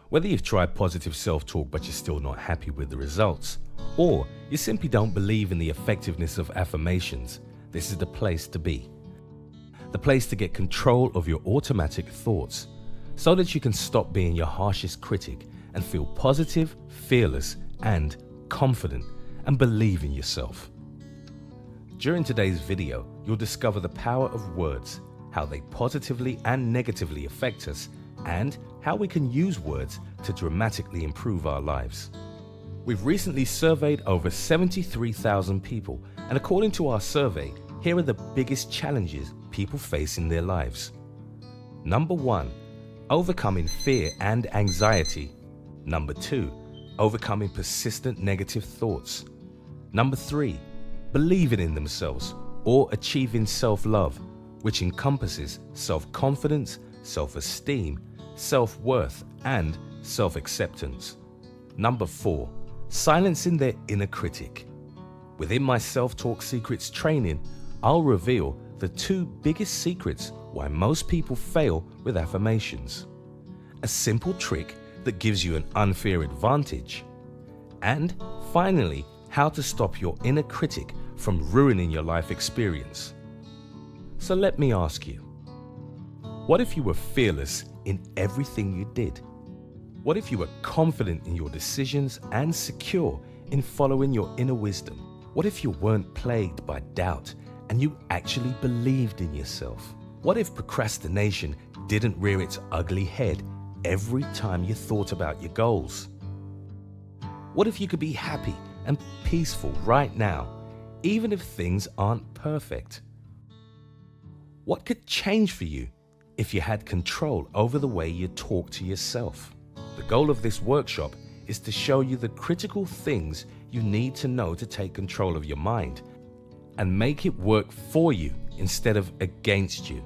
Whether you've tried positive self-talk but you're still not happy with the results, or you simply don't believe in the effectiveness of affirmations, this is the place to be. The place to get control of your automatic thoughts so that you can stop being your harshest critic and feel positive, fearless, and confident and believe in yourself. During today's video, you'll discover the power of words, how they positively and negatively affect us, and how we can use words to dramatically improve our lives. We've recently surveyed over 73,000 people, and according to our survey, here are the biggest challenges people face in their lives. Number 1, overcoming fear and anxiety. Number 2, overcoming persistent negative thoughts. Number 3, believing in themselves or achieving self-love, which encompasses self-confidence, self-esteem, self-worth, and self-acceptance. Number 4, silencing their inner critic. Within my Self-Talk Secrets training, I'll reveal the 2 biggest secrets why most people fail with affirmations. A simple trick that gives you an unfair advantage. And finally, how to stop your inner critic from ruining your life experience. So let me ask you, what if you were fearless in everything you did? What if you were confident in your decisions and secure in following your inner wisdom? What if you weren't plagued by doubt and you actually believed in yourself? What if procrastination didn't rear its ugly head every time you thought about your goals? What if you could be happy and peaceful right now, even if things aren't perfect? What could change for you if you had control over the way you talk to yourself? The goal of this workshop is to show you the critical things you need to know to take control of your mind and make it work for you instead of against you.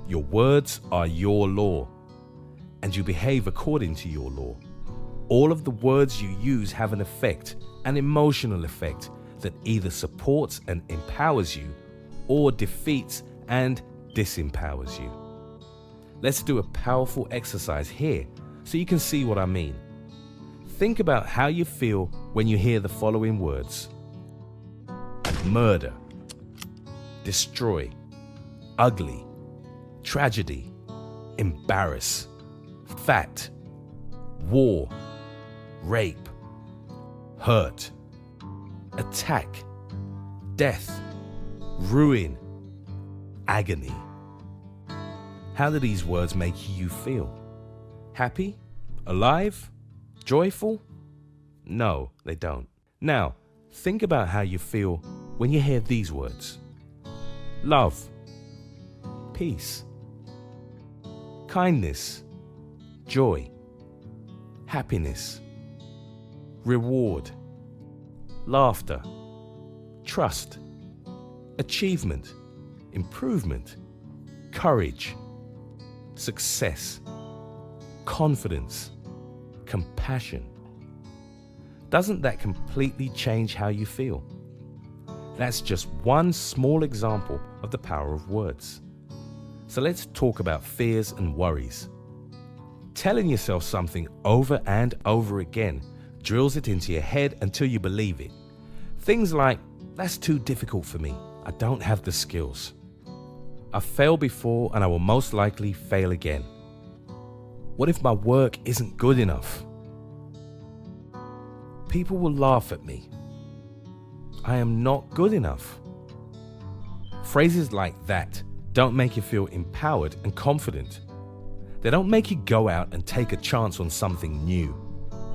Your words are your law, and you behave according to your law. All of the words you use have an effect, an emotional effect that either supports and empowers you or defeats and disempowers you. Let's do a powerful exercise here so you can see what I mean. Think about how you feel when you hear the following words: murder, destroy, ugly, tragedy, embarrass, fat, war, rape, hurt, attack, death, ruin, agony. How do these words make you feel? Happy? Alive? Joyful? No, they don't. Now, think about how you feel when you hear these words: love, peace, kindness, joy, happiness, reward, laughter, trust, achievement, improvement, courage, success, confidence, compassion. Doesn't that completely change how you feel? That's just one small example of the power of words. So let's talk about fears and worries. Telling yourself something over and over again drills it into your head until you believe it. Things like, that's too difficult for me, I don't have the skills. I've failed before and I will most likely fail again. What if my work isn't good enough? People will laugh at me. I am not good enough. Phrases like that don't make you feel empowered and confident. They don't make you go out and take a chance on something new.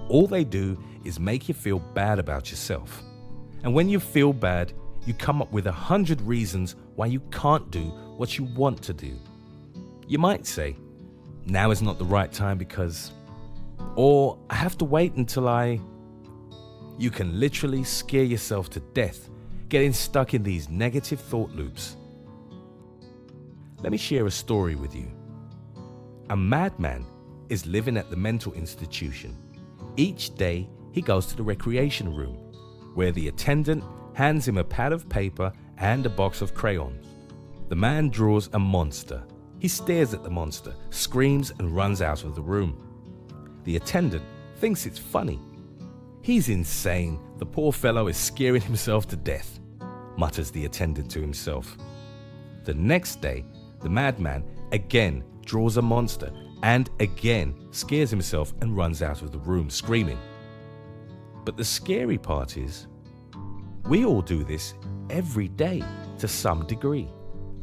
All they do is make you feel bad about yourself. And when you feel bad, you come up with 100 reasons why you can't do what you want to do. You might say, now is not the right time because, or I have to wait until You can literally scare yourself to death getting stuck in these negative thought loops. Let me share a story with you. A madman is living at the mental institution. Each day he goes to the recreation room, where the attendant hands him a pad of paper and a box of crayons. The man draws a monster. He stares at the monster, screams and runs out of the room. The attendant thinks it's funny. "He's insane. The poor fellow is scaring himself to death," mutters the attendant to himself. The next day, the madman again draws a monster and again scares himself and runs out of the room screaming. But the scary part is, we all do this every day to some degree.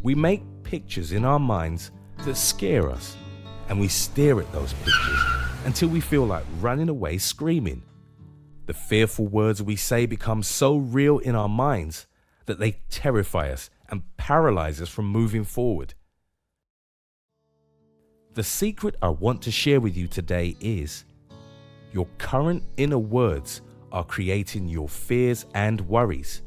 We make pictures in our minds that scare us, and we stare at those pictures until we feel like running away screaming. The fearful words we say become so real in our minds that they terrify us and paralyze us from moving forward. The secret I want to share with you today is your current inner words are creating your fears and worries.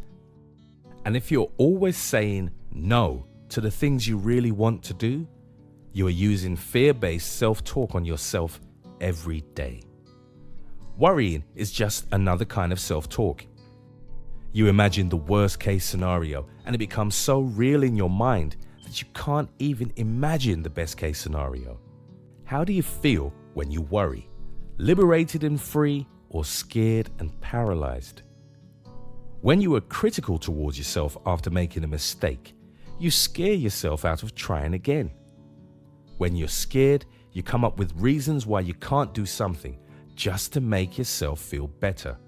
And if you're always saying no to the things you really want to do, you are using fear-based self-talk on yourself every day. Worrying is just another kind of self-talk. You imagine the worst-case scenario and it becomes so real in your mind that you can't even imagine the best-case scenario. How do you feel when you worry? Liberated and free, or scared and paralyzed? When you are critical towards yourself after making a mistake, you scare yourself out of trying again. When you're scared, you come up with reasons why you can't do something just to make yourself feel better.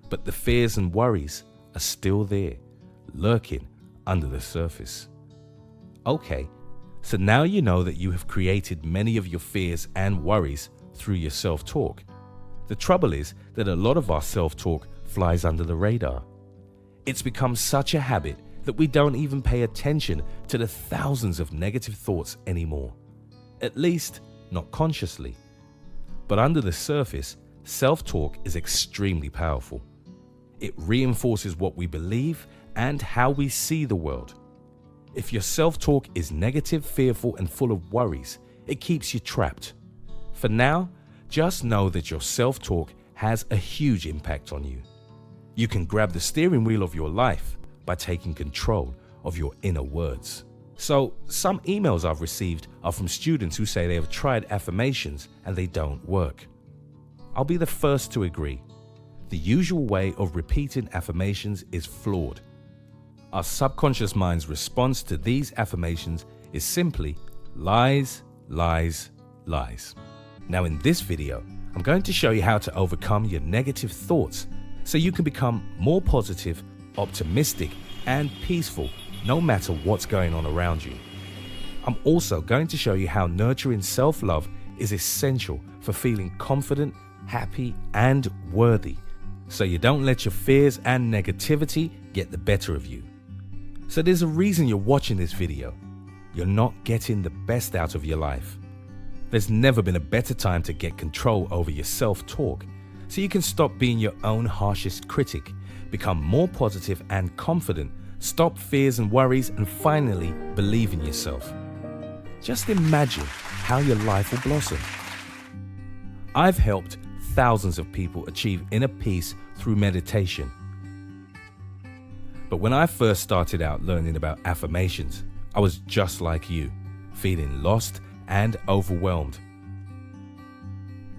But the fears and worries are still there, lurking under the surface. Okay, so now you know that you have created many of your fears and worries through your self-talk. The trouble is that a lot of our self-talk flies under the radar. It's become such a habit that we don't even pay attention to the thousands of negative thoughts anymore. At least, not consciously. But under the surface, self-talk is extremely powerful. It reinforces what we believe and how we see the world. If your self-talk is negative, fearful, and full of worries, it keeps you trapped. For now, just know that your self-talk has a huge impact on you. You can grab the steering wheel of your life by taking control of your inner words. So, some emails I've received are from students who say they have tried affirmations and they don't work. I'll be the first to agree. The usual way of repeating affirmations is flawed. Our subconscious mind's response to these affirmations is simply lies, lies, lies. Now in this video, I'm going to show you how to overcome your negative thoughts so you can become more positive, optimistic, and peaceful no matter what's going on around you. I'm also going to show you how nurturing self-love is essential for feeling confident, happy, and worthy, so you don't let your fears and negativity get the better of you. So there's a reason you're watching this video. You're not getting the best out of your life. There's never been a better time to get control over your self-talk, so you can stop being your own harshest critic, become more positive and confident, stop fears and worries, and finally believe in yourself. Just imagine how your life will blossom. I've helped thousands of people achieve inner peace through meditation. But when I first started out learning about affirmations, I was just like you, feeling lost and overwhelmed.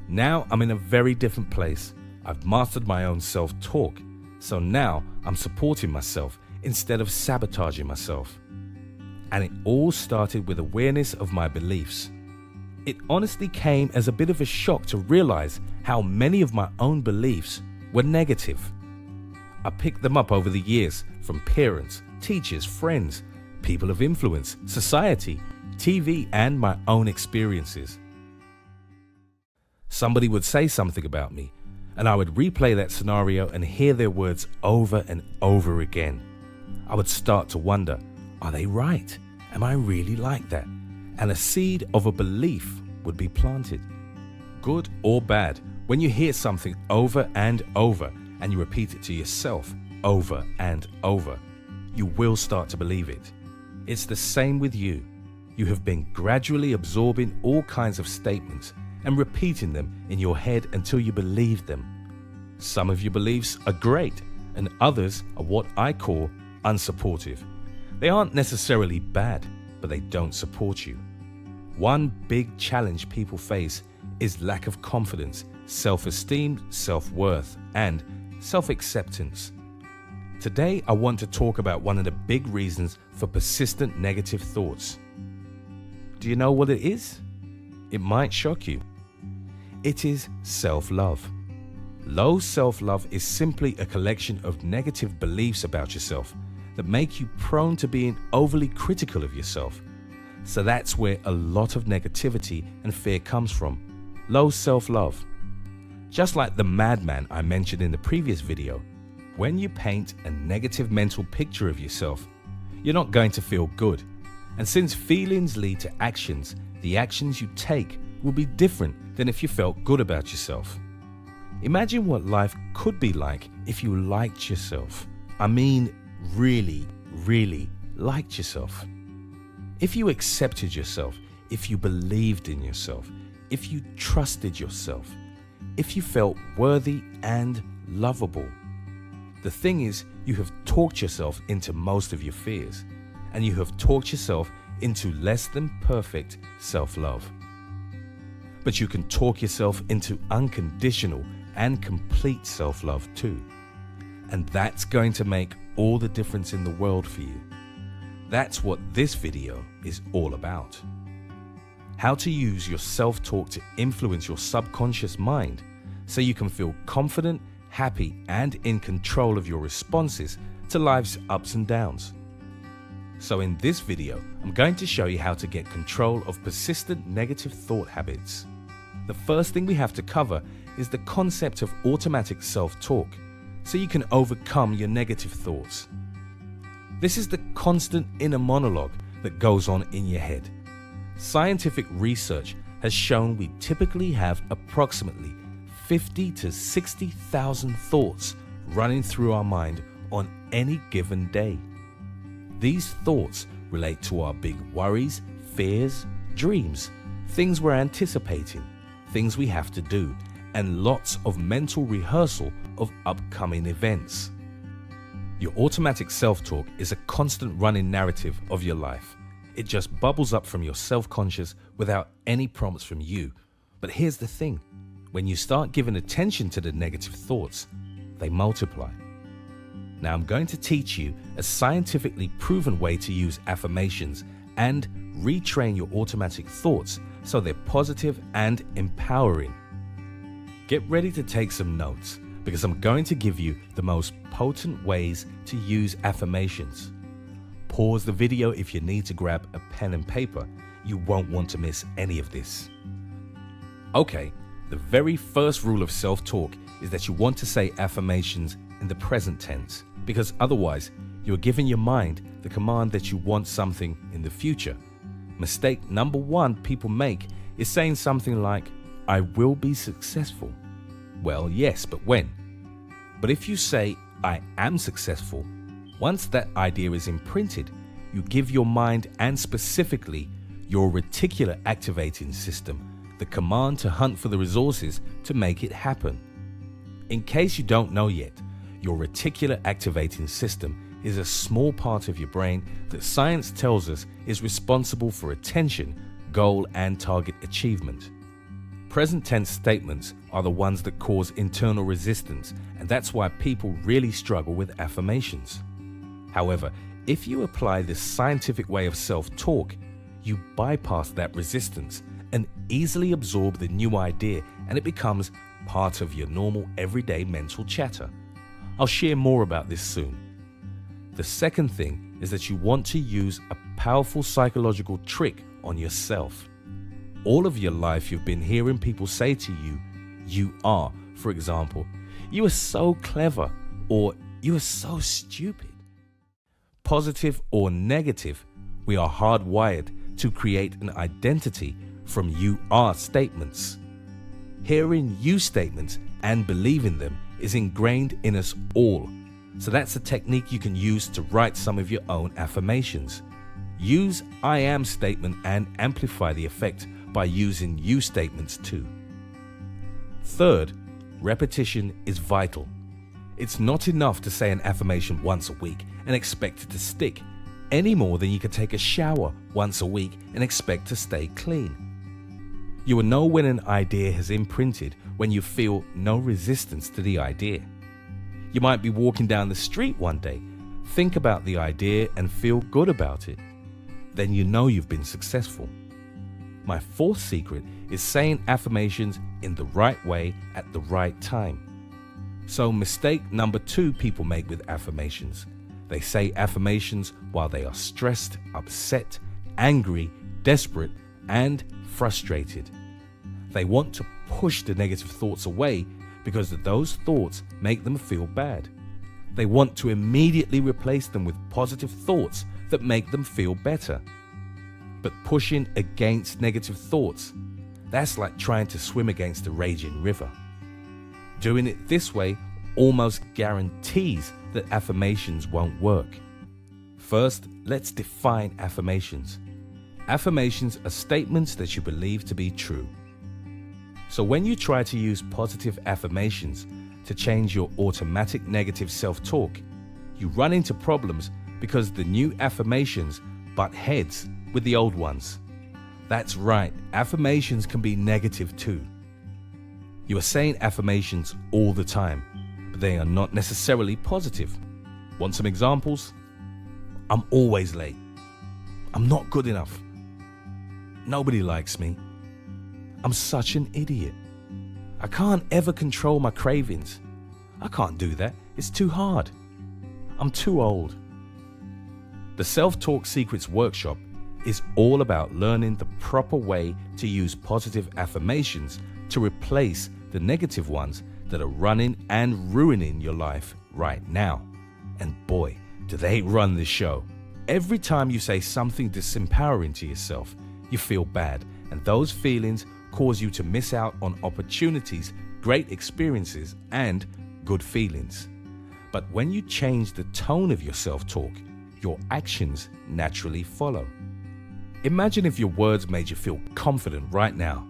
Now I'm in a very different place. I've mastered my own self-talk, so now I'm supporting myself instead of sabotaging myself. And it all started with awareness of my beliefs. It honestly came as a bit of a shock to realize how many of my own beliefs were negative. I picked them up over the years from parents, teachers, friends, people of influence, society, TV, and my own experiences. Somebody would say something about me, and I would replay that scenario and hear their words over and over again. I would start to wonder, are they right? Am I really like that? And a seed of a belief would be planted. Good or bad, when you hear something over and over and you repeat it to yourself over and over, you will start to believe it. It's the same with you. You have been gradually absorbing all kinds of statements and repeating them in your head until you believe them. Some of your beliefs are great, and others are what I call unsupportive. They aren't necessarily bad, but they don't support you. One big challenge people face is lack of confidence, self-esteem, self-worth, and self-acceptance. Today, I want to talk about one of the big reasons for persistent negative thoughts. Do you know what it is? It might shock you. It is self-love. Low self-love is simply a collection of negative beliefs about yourself that make you prone to being overly critical of yourself. So that's where a lot of negativity and fear comes from. Low self-love. Just like the madman I mentioned in the previous video, when you paint a negative mental picture of yourself, you're not going to feel good. And since feelings lead to actions, the actions you take will be different than if you felt good about yourself. Imagine what life could be like if you liked yourself. I mean, really, really liked yourself. If you accepted yourself, if you believed in yourself, if you trusted yourself, if you felt worthy and lovable. The thing is, you have talked yourself into most of your fears, and you have talked yourself into less than perfect self-love. But you can talk yourself into unconditional and complete self-love too. And that's going to make all the difference in the world for you. That's what this video is all about. How to use your self-talk to influence your subconscious mind so you can feel confident, happy, and in control of your responses to life's ups and downs. So in this video, I'm going to show you how to get control of persistent negative thought habits. The first thing we have to cover is the concept of automatic self-talk, so you can overcome your negative thoughts. This is the constant inner monologue that goes on in your head. Scientific research has shown we typically have approximately 50 to 60,000 thoughts running through our mind on any given day. These thoughts relate to our big worries, fears, dreams, things we're anticipating, things we have to do, and lots of mental rehearsal of upcoming events. Your automatic self-talk is a constant running narrative of your life. It just bubbles up from your self-conscious without any prompts from you. But here's the thing. When you start giving attention to the negative thoughts, they multiply. Now I'm going to teach you a scientifically proven way to use affirmations and retrain your automatic thoughts so they're positive and empowering. Get ready to take some notes because I'm going to give you the most potent ways to use affirmations. Pause the video if you need to grab a pen and paper. You won't want to miss any of this. Okay. The very first rule of self-talk is that you want to say affirmations in the present tense, because otherwise you're giving your mind the command that you want something in the future. Mistake number one people make is saying something like, I will be successful. Well, yes, but when? But if you say, I am successful, once that idea is imprinted, you give your mind and specifically your reticular activating system the command to hunt for the resources to make it happen. In case you don't know yet, your reticular activating system is a small part of your brain that science tells us is responsible for attention, goal, and target achievement. Present tense statements are the ones that cause internal resistance, and that's why people really struggle with affirmations. However, if you apply this scientific way of self-talk, you bypass that resistance and easily absorb the new idea, and it becomes part of your normal everyday mental chatter. I'll share more about this soon. The second thing is that you want to use a powerful psychological trick on yourself. All of your life you've been hearing people say to you, you are, for example, you are so clever, or you are so stupid. Positive or negative, we are hardwired to create an identity from you are statements. Hearing you statements and believing them is ingrained in us all. So that's a technique you can use to write some of your own affirmations. Use I am statement and amplify the effect by using you statements too. Third, repetition is vital. It's not enough to say an affirmation once a week and expect it to stick, any more than you can take a shower once a week and expect to stay clean. You will know when an idea has imprinted when you feel no resistance to the idea. You might be walking down the street one day, think about the idea and feel good about it. Then you know you've been successful. My fourth secret is saying affirmations in the right way at the right time. So mistake number 2 people make with affirmations. They say affirmations while they are stressed, upset, angry, desperate, and frustrated. They want to push the negative thoughts away because those thoughts make them feel bad. They want to immediately replace them with positive thoughts that make them feel better. But pushing against negative thoughts, that's like trying to swim against a raging river. Doing it this way almost guarantees that affirmations won't work. First, let's define affirmations. Affirmations are statements that you believe to be true. So when you try to use positive affirmations to change your automatic negative self-talk, you run into problems because the new affirmations butt heads with the old ones. That's right, affirmations can be negative too. You are saying affirmations all the time, but they are not necessarily positive. Want some examples? I'm always late. I'm not good enough. Nobody likes me. I'm such an idiot. I can't ever control my cravings. I can't do that. It's too hard. I'm too old. The Self-Talk Secrets workshop is all about learning the proper way to use positive affirmations to replace the negative ones that are running and ruining your life right now. And boy, do they run the show. Every time you say something disempowering to yourself, you feel bad, and those feelings cause you to miss out on opportunities, great experiences, and good feelings. But when you change the tone of your self-talk, your actions naturally follow. Imagine if your words made you feel confident right now.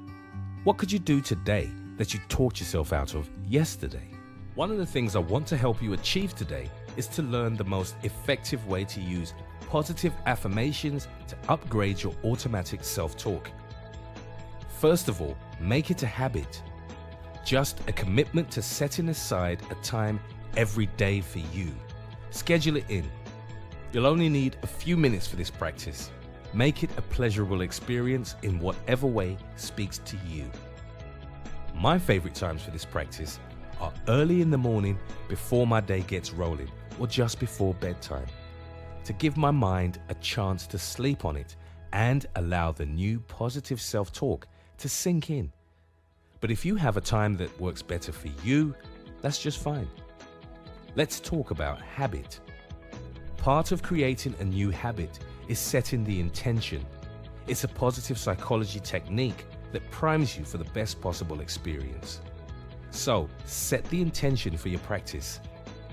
What could you do today that you talked yourself out of yesterday? One of the things I want to help you achieve today is to learn the most effective way to use positive affirmations to upgrade your automatic self-talk. First of all, make it a habit. Just a commitment to setting aside a time every day for you. Schedule it in. You'll only need a few minutes for this practice. Make it a pleasurable experience in whatever way speaks to you. My favorite times for this practice are early in the morning before my day gets rolling, or just before bedtime, to give my mind a chance to sleep on it and allow the new positive self-talk to sink in. But if you have a time that works better for you, that's just fine. Let's talk about habit. Part of creating a new habit is setting the intention. It's a positive psychology technique that primes you for the best possible experience. So, set the intention for your practice.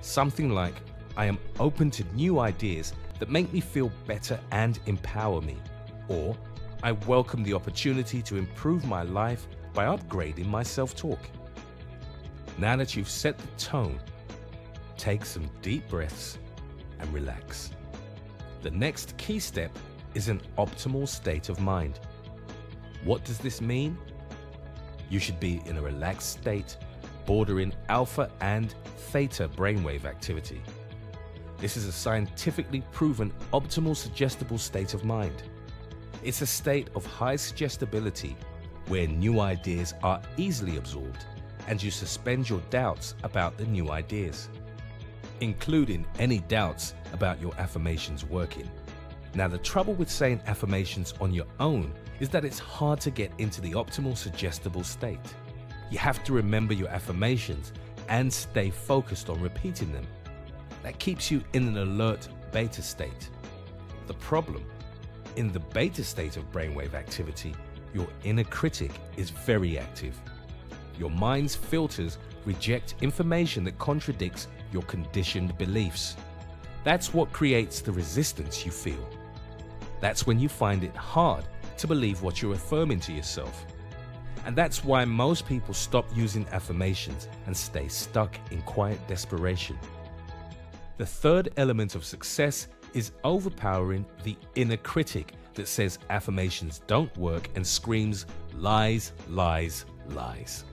Something like, I am open to new ideas that make me feel better and empower me. Or, I welcome the opportunity to improve my life by upgrading my self-talk. Now that you've set the tone, take some deep breaths and relax. The next key step is an optimal state of mind. What does this mean? You should be in a relaxed state, bordering alpha and theta brainwave activity. This is a scientifically proven optimal suggestible state of mind. It's a state of high suggestibility where new ideas are easily absorbed and you suspend your doubts about the new ideas, including any doubts about your affirmations working. Now, the trouble with saying affirmations on your own is that it's hard to get into the optimal suggestible state. You have to remember your affirmations and stay focused on repeating them. That keeps you in an alert beta state. The problem, in the beta state of brainwave activity, your inner critic is very active. Your mind's filters reject information that contradicts your conditioned beliefs. That's what creates the resistance you feel. That's when you find it hard to believe what you're affirming to yourself. And that's why most people stop using affirmations and stay stuck in quiet desperation. The third element of success is overpowering the inner critic that says affirmations don't work and screams lies, lies, lies.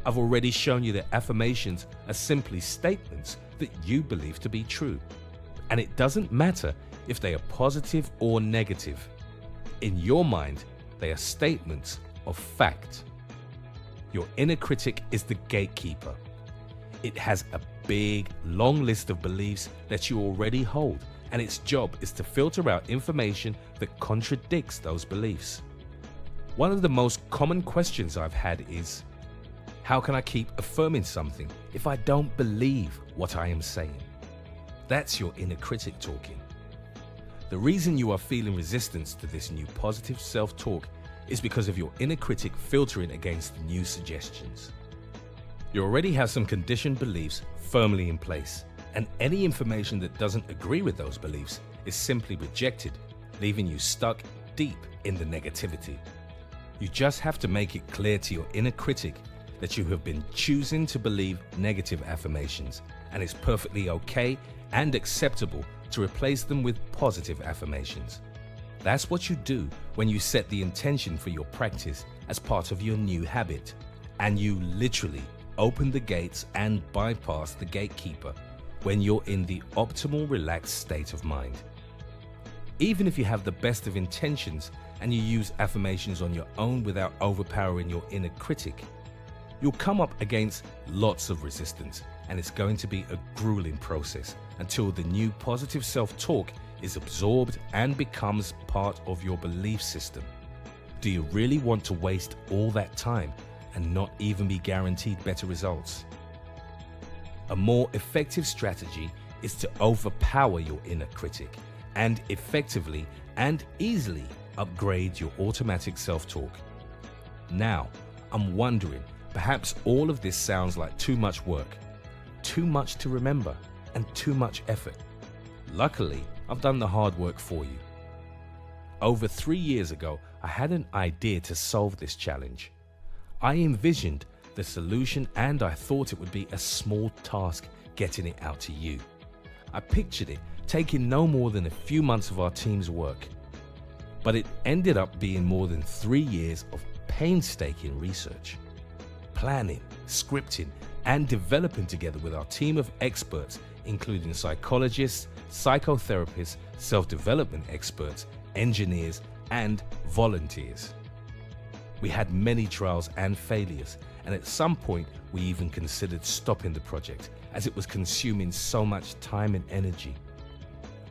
I've already shown you that affirmations are simply statements that you believe to be true. And it doesn't matter if they are positive or negative. In your mind, they are statements of fact. Your inner critic is the gatekeeper. It has a big, long list of beliefs that you already hold, and its job is to filter out information that contradicts those beliefs. One of the most common questions I've had is, how can I keep affirming something if I don't believe what I am saying? That's your inner critic talking. The reason you are feeling resistance to this new positive self-talk is because of your inner critic filtering against new suggestions. You already have some conditioned beliefs firmly in place, and any information that doesn't agree with those beliefs is simply rejected, leaving you stuck deep in the negativity. You just have to make it clear to your inner critic that you have been choosing to believe negative affirmations, and it's perfectly okay and acceptable to replace them with positive affirmations. That's what you do when you set the intention for your practice as part of your new habit, and you literally open the gates and bypass the gatekeeper when you're in the optimal relaxed state of mind. Even if you have the best of intentions and you use affirmations on your own without overpowering your inner critic, you'll come up against lots of resistance, and it's going to be a grueling process until the new positive self-talk is absorbed and becomes part of your belief system. Do you really want to waste all that time and not even be guaranteed better results? A more effective strategy is to overpower your inner critic and effectively and easily upgrade your automatic self-talk. Now, I'm wondering, perhaps all of this sounds like too much work, too much to remember, and too much effort. Luckily, I've done the hard work for you. Over 3 years ago, I had an idea to solve this challenge. I envisioned the solution, and I thought it would be a small task getting it out to you. I pictured it taking no more than a few months of our team's work. But it ended up being more than 3 years of painstaking research, planning, scripting, and developing together with our team of experts, including psychologists, psychotherapists, self-development experts, engineers, and volunteers. We had many trials and failures, and at some point we even considered stopping the project as it was consuming so much time and energy.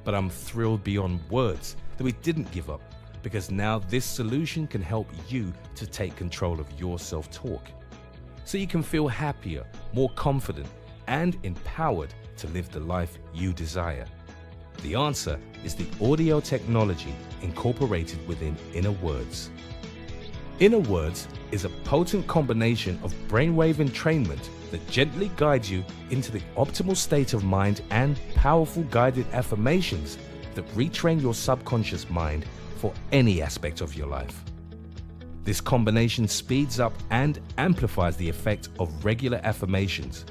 But I'm thrilled beyond words that we didn't give up, because now this solution can help you to take control of your self-talk, so you can feel happier, more confident, and empowered to live the life you desire. The answer is the audio technology incorporated within InnaWords. InnaWords is a potent combination of brainwave entrainment that gently guides you into the optimal state of mind and powerful guided affirmations that retrain your subconscious mind for any aspect of your life. This combination speeds up and amplifies the effect of regular affirmations.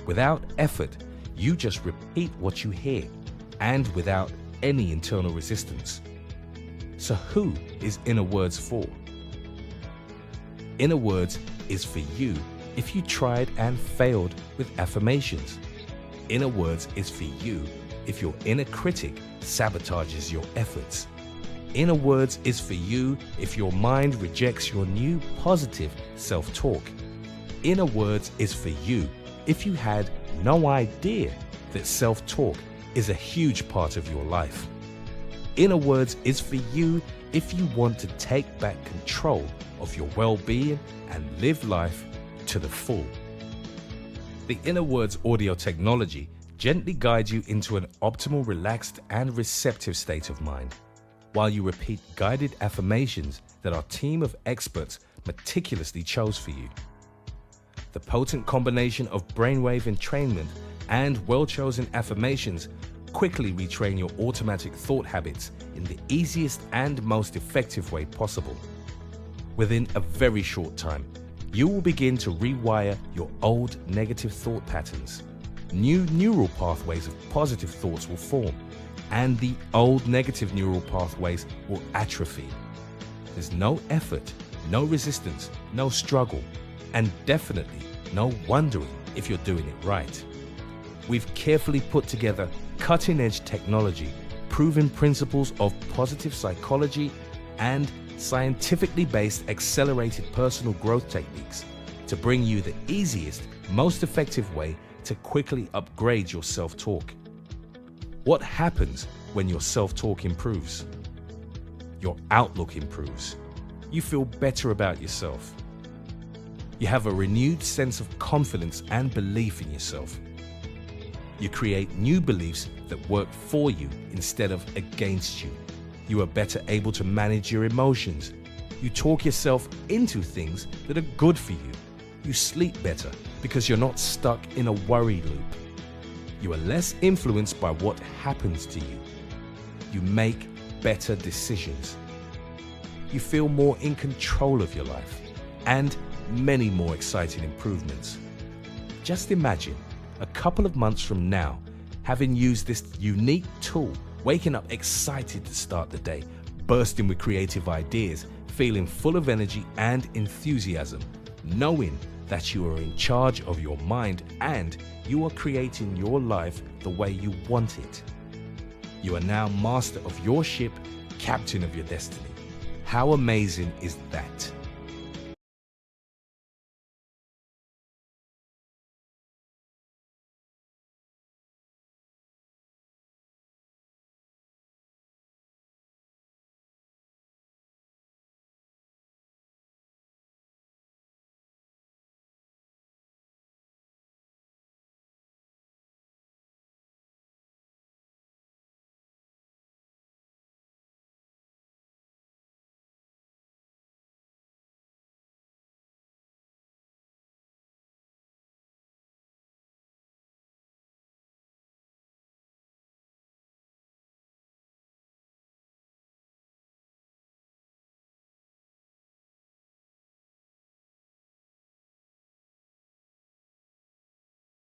Without effort, you just repeat what you hear, and without any internal resistance. So who is InnaWords for? InnaWords is for you if you tried and failed with affirmations. InnaWords is for you if your inner critic sabotages your efforts. InnaWords is for you if your mind rejects your new positive self-talk. InnaWords is for you if you had no idea that self-talk is a huge part of your life. InnaWords is for you if you want to take back control of your well-being and live life to the full. The InnaWords audio technology gently guides you into an optimal, relaxed, and receptive state of mind, while you repeat guided affirmations that our team of experts meticulously chose for you. The potent combination of brainwave entrainment and well-chosen affirmations quickly retrain your automatic thought habits in the easiest and most effective way possible. Within a very short time, you will begin to rewire your old negative thought patterns. New neural pathways of positive thoughts will form, and the old negative neural pathways will atrophy. There's no effort, no resistance, no struggle, and definitely no wondering if you're doing it right. We've carefully put together cutting-edge technology, proven principles of positive psychology, and scientifically based accelerated personal growth techniques to bring you the easiest, most effective way to quickly upgrade your self-talk. What happens when your self-talk improves? Your outlook improves. You feel better about yourself. You have a renewed sense of confidence and belief in yourself. You create new beliefs that work for you instead of against you. You are better able to manage your emotions. You talk yourself into things that are good for you. You sleep better because you're not stuck in a worry loop. You are less influenced by what happens to you. You make better decisions. You feel more in control of your life, and many more exciting improvements. Just imagine a couple of months from now, having used this unique tool, waking up excited to start the day, bursting with creative ideas, feeling full of energy and enthusiasm, knowing that you are in charge of your mind and you are creating your life the way you want it. You are now master of your ship, captain of your destiny. How amazing is that?